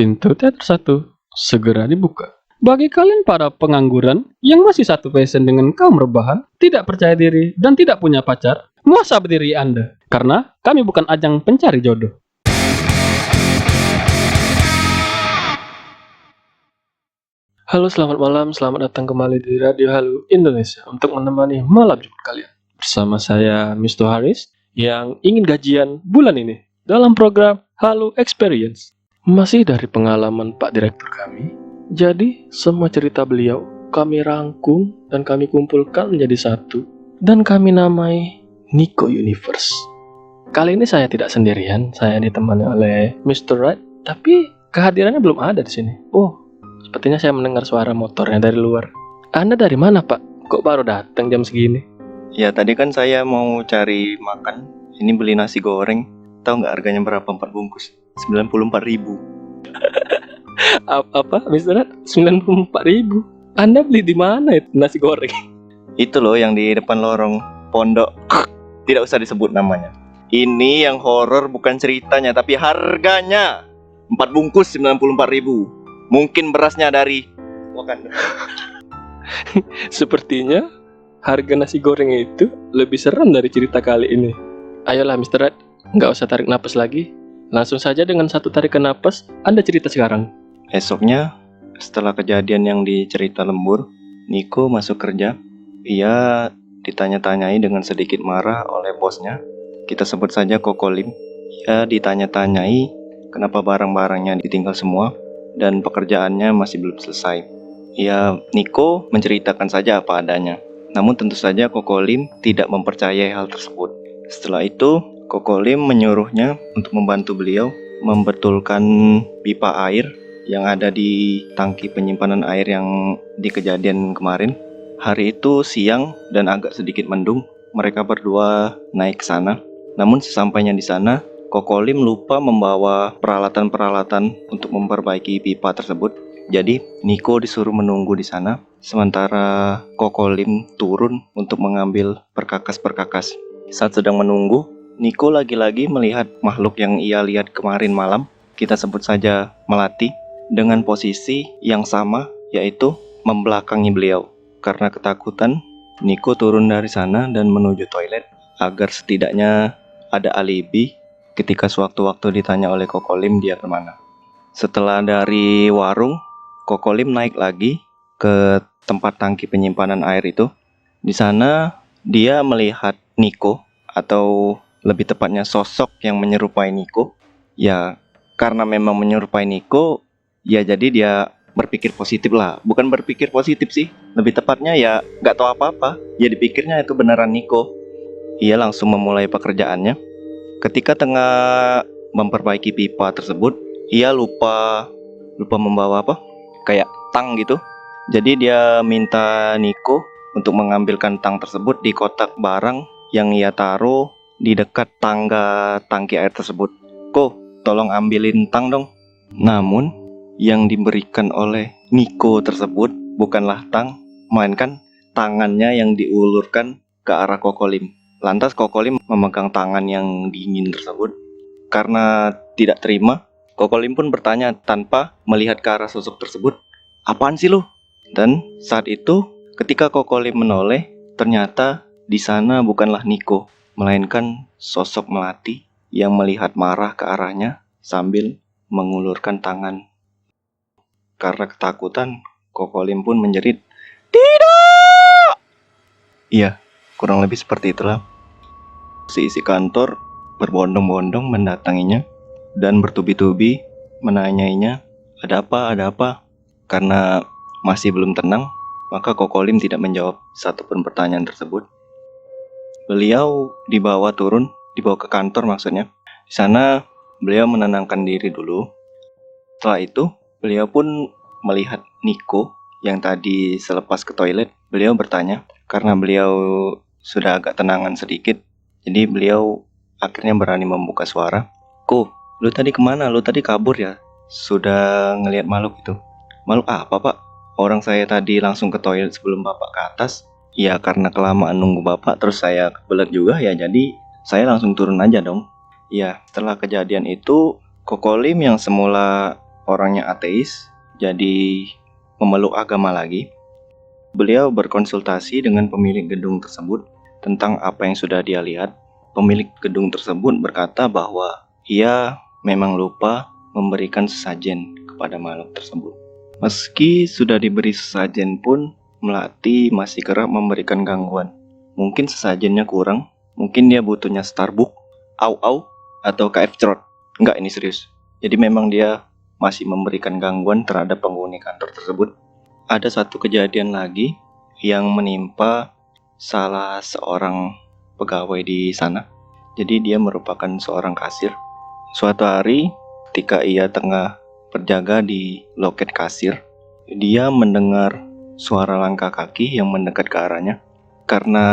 Pintu teater satu segera dibuka. Bagi kalian para pengangguran yang masih satu passion dengan kaum rebahan, tidak percaya diri, dan tidak punya pacar, muasabah diri Anda. Karena kami bukan ajang pencari jodoh. Halo, selamat malam. Selamat datang kembali di Radio Halu Indonesia untuk menemani malam Jumat kalian. Bersama saya, Mr. Haris, yang ingin gajian bulan ini dalam program Halu Experience. Masih dari pengalaman Pak Direktur kami, jadi semua cerita beliau kami rangkum dan kami kumpulkan menjadi satu, dan kami namai Nico Universe. Kali ini saya tidak sendirian, saya ditemani oleh Mr. Right, tapi kehadirannya belum ada di sini. Oh, sepertinya saya mendengar suara motornya dari luar. Anda dari mana, Pak? Kok baru datang jam segini? Ya, tadi kan saya mau cari makan. Ini beli nasi goreng. Tahu nggak harganya berapa 4 bungkus? 94.000. Apa, Mr. 94.000? Anda beli di mana itu nasi goreng? Itu loh yang di depan lorong pondok. Tidak usah disebut namanya. Ini yang horor bukan ceritanya, tapi harganya. 4 bungkus 94.000. Mungkin berasnya dari Wakanda. Sepertinya harga nasi goreng itu lebih seram dari cerita kali ini. Ayolah Mr. Red, nggak usah tarik napas lagi. Langsung saja dengan satu tarikan napas, Anda cerita sekarang. Esoknya, setelah kejadian yang dicerita lembur, Nico masuk kerja. Ia ditanya-tanyai dengan sedikit marah oleh bosnya. Kita sebut saja Kokolim. Ia ditanya-tanyai kenapa barang-barangnya ditinggal semua dan pekerjaannya masih belum selesai. Nico menceritakan saja apa adanya. Namun tentu saja Kokolim tidak mempercayai hal tersebut. Setelah itu, Kokolim menyuruhnya untuk membantu beliau membetulkan pipa air yang ada di tangki penyimpanan air yang di kejadian kemarin. Hari itu siang dan agak sedikit mendung. Mereka berdua naik ke sana. Namun sesampainya di sana, Kokolim lupa membawa peralatan-peralatan untuk memperbaiki pipa tersebut. Jadi, Nico disuruh menunggu di sana, sementara Kokolim turun untuk mengambil perkakas-perkakas. Saat sedang menunggu, Nico lagi-lagi melihat makhluk yang ia lihat kemarin malam, kita sebut saja Melati, dengan posisi yang sama, yaitu membelakangi beliau. Karena ketakutan, Nico turun dari sana dan menuju toilet, agar setidaknya ada alibi ketika sewaktu-waktu ditanya oleh Kokolim dia kemana. Setelah dari warung, Kokolim naik lagi ke tempat tangki penyimpanan air itu. Di sana dia melihat Nico, atau lebih tepatnya sosok yang menyerupai Nico. Ya, karena memang menyerupai Nico, ya jadi dia berpikir positif lah. Bukan berpikir positif sih, lebih tepatnya ya gak tahu apa-apa. Ya dipikirnya itu beneran Nico. Ia langsung memulai pekerjaannya. Ketika tengah memperbaiki pipa tersebut, ia lupa membawa apa? Kayak tang gitu. Jadi dia minta Nico untuk mengambilkan tang tersebut di kotak barang yang ia taruh di dekat tangga tangki air tersebut. Ko, tolong ambilin tang dong. Namun, yang diberikan oleh Nico tersebut bukanlah tang, melainkan tangannya yang diulurkan ke arah Kokolim. Lantas Kokolim memegang tangan yang dingin tersebut. Karena tidak terima, Kokolim pun bertanya tanpa melihat ke arah sosok tersebut, "Apaan sih lu?" Dan saat itu, ketika Kokolim menoleh, ternyata di sana bukanlah Nico, melainkan sosok Melati yang melihat marah ke arahnya sambil mengulurkan tangan. Karena ketakutan, Kokolim pun menjerit, "Tidak!" Iya, kurang lebih seperti itulah. Si isi kantor berbondong-bondong mendatanginya dan bertubi-tubi menanyainya, ada apa? Karena masih belum tenang, maka Kokolim tidak menjawab satupun pertanyaan tersebut. Beliau dibawa ke kantor maksudnya. Di sana beliau menenangkan diri dulu. Setelah itu, beliau pun melihat Nico yang tadi selepas ke toilet. Beliau bertanya, karena beliau sudah agak tenangan sedikit, jadi beliau akhirnya berani membuka suara. "Ko, lu tadi kemana? Lu tadi kabur ya? Sudah ngelihat makhluk itu." "Makhluk apa, Pak? Orang saya tadi langsung ke toilet sebelum Bapak ke atas." "Ya karena kelamaan nunggu Bapak, terus saya kebelet juga ya, jadi saya langsung turun aja dong." Ya, setelah kejadian itu, Kokolim yang semula orangnya ateis, jadi memeluk agama lagi. Beliau berkonsultasi dengan pemilik gedung tersebut tentang apa yang sudah dia lihat. Pemilik gedung tersebut berkata bahwa ia memang lupa memberikan sesajen kepada makhluk tersebut. Meski sudah diberi sesajen pun, Melati masih kerap memberikan gangguan. Mungkin sesajennya kurang, mungkin dia butuhnya Starbucks, au, atau KF Crot. Enggak, ini serius. Jadi memang dia masih memberikan gangguan terhadap penghuni kantor tersebut. Ada satu kejadian lagi yang menimpa salah seorang pegawai di sana. Jadi dia merupakan seorang kasir. Suatu hari ketika ia tengah berjaga di loket kasir, dia mendengar suara langkah kaki yang mendekat ke arahnya. Karena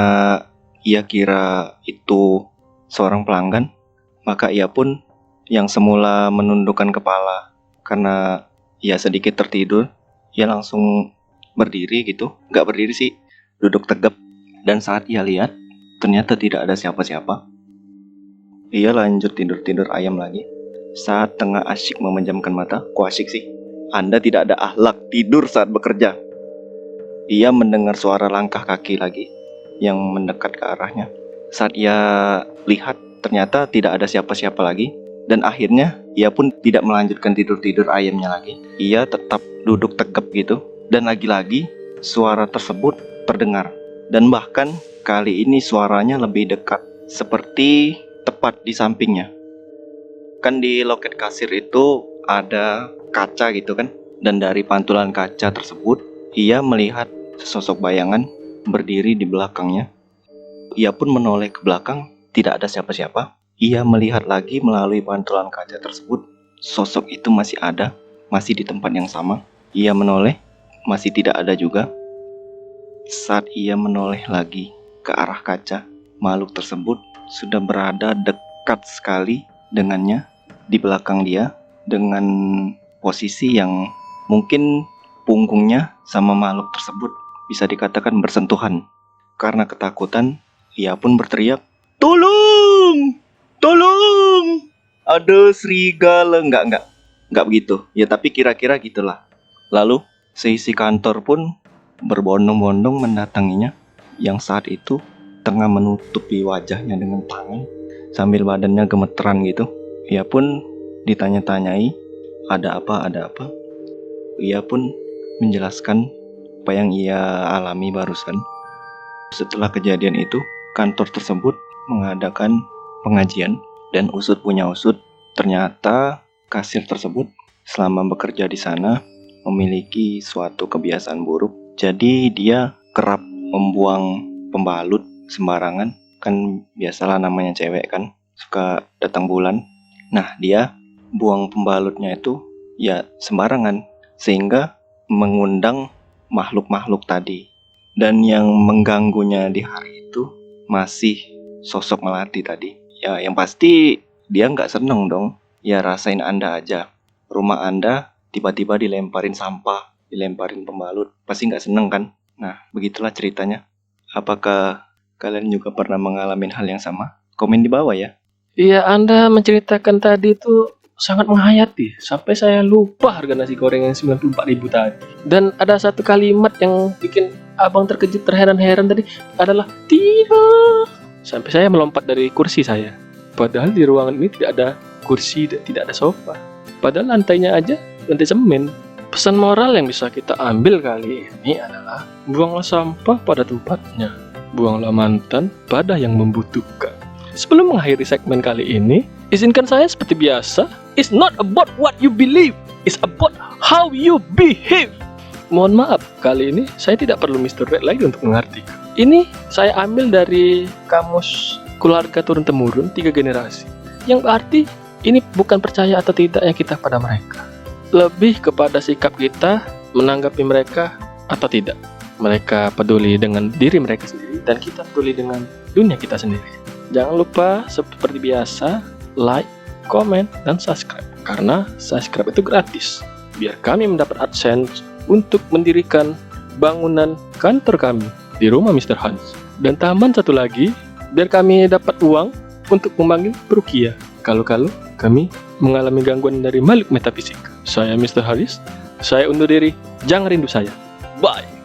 ia kira itu seorang pelanggan, maka ia pun yang semula menundukkan kepala karena ia sedikit tertidur, ia langsung berdiri gitu. Gak berdiri sih, duduk tegap. Dan saat ia lihat, ternyata tidak ada siapa-siapa. Ia lanjut tidur-tidur ayam lagi. Saat tengah asyik memejamkan mata, kok asyik sih? Anda tidak ada akhlak tidur saat bekerja. Ia mendengar suara langkah kaki lagi yang mendekat ke arahnya. Saat ia lihat, ternyata tidak ada siapa-siapa lagi. Dan akhirnya ia pun tidak melanjutkan tidur-tidur ayamnya lagi. Ia tetap duduk tegap gitu. Dan lagi-lagi suara tersebut terdengar. Dan bahkan kali ini suaranya lebih dekat, seperti tepat di sampingnya. Kan di loket kasir itu ada kaca gitu kan. Dan dari pantulan kaca tersebut, ia melihat sesosok bayangan berdiri di belakangnya. Ia pun menoleh ke belakang, tidak ada siapa-siapa. Ia melihat lagi melalui pantulan kaca tersebut. Sosok itu masih ada, masih di tempat yang sama. Ia menoleh, masih tidak ada juga. Saat ia menoleh lagi ke arah kaca, makhluk tersebut sudah berada dekat sekali dengannya, di belakang dia, dengan posisi yang mungkin punggungnya sama makhluk tersebut bisa dikatakan bersentuhan. Karena ketakutan, ia pun berteriak, "Tolong! Tolong! Ada serigala!" Enggak begitu. Ya tapi kira-kira gitulah. Lalu seisi kantor pun berbondong-bondong mendatanginya, yang saat itu tengah menutupi wajahnya dengan tangan sambil badannya gemeteran gitu. Ia pun ditanya-tanyai, ada apa? Ia pun menjelaskan apa yang ia alami barusan. Setelah kejadian itu, kantor tersebut mengadakan pengajian, dan usut punya usut, ternyata kasir tersebut selama bekerja di sana memiliki suatu kebiasaan buruk. Jadi dia kerap membuang pembalut sembarangan. Kan biasalah namanya cewek kan, suka datang bulan. Nah, dia buang pembalutnya itu ya sembarangan, sehingga mengundang makhluk-makhluk tadi. Dan yang mengganggunya di hari itu masih sosok Melati tadi. Ya yang pasti dia nggak seneng dong. Ya rasain Anda aja, rumah Anda tiba-tiba dilemparin sampah, dilemparin pembalut, pasti nggak seneng kan? Nah, begitulah ceritanya. Apakah kalian juga pernah mengalami hal yang sama? Komen di bawah ya. Iya, Anda menceritakan tadi itu sangat menghayati. Sampai saya lupa harga nasi goreng yang 94.000 tadi. Dan ada satu kalimat yang bikin abang terkejut, terheran-heran tadi adalah tidak. Sampai saya melompat dari kursi saya. Padahal di ruangan ini tidak ada kursi, tidak ada sofa. Padahal lantainya aja lantai semen. Pesan moral yang bisa kita ambil kali ini adalah buanglah sampah pada tempatnya. Buanglah mantan pada yang membutuhkan. Sebelum mengakhiri segmen kali ini, izinkan saya seperti biasa, it's not about what you believe, it's about how you behave. Mohon maaf, kali ini saya tidak perlu Mr. Red lagi untuk mengerti. Ini saya ambil dari kamus keluarga turun-temurun 3 generasi. Yang berarti ini bukan percaya atau tidaknya kita pada mereka. Lebih kepada sikap kita menanggapi mereka atau tidak. Mereka peduli dengan diri mereka sendiri dan kita peduli dengan dunia kita sendiri. Jangan lupa seperti biasa like, komen, dan subscribe. Karena subscribe itu gratis. Biar kami mendapat AdSense untuk mendirikan bangunan kantor kami di rumah Mr. Hans. Dan tambahan satu lagi, biar kami dapat uang untuk memanggil perukia. Kalau kami mengalami gangguan dari makhluk metafisika. Saya Mr. Haris. Saya undur diri. Jangan rindu saya. Bye.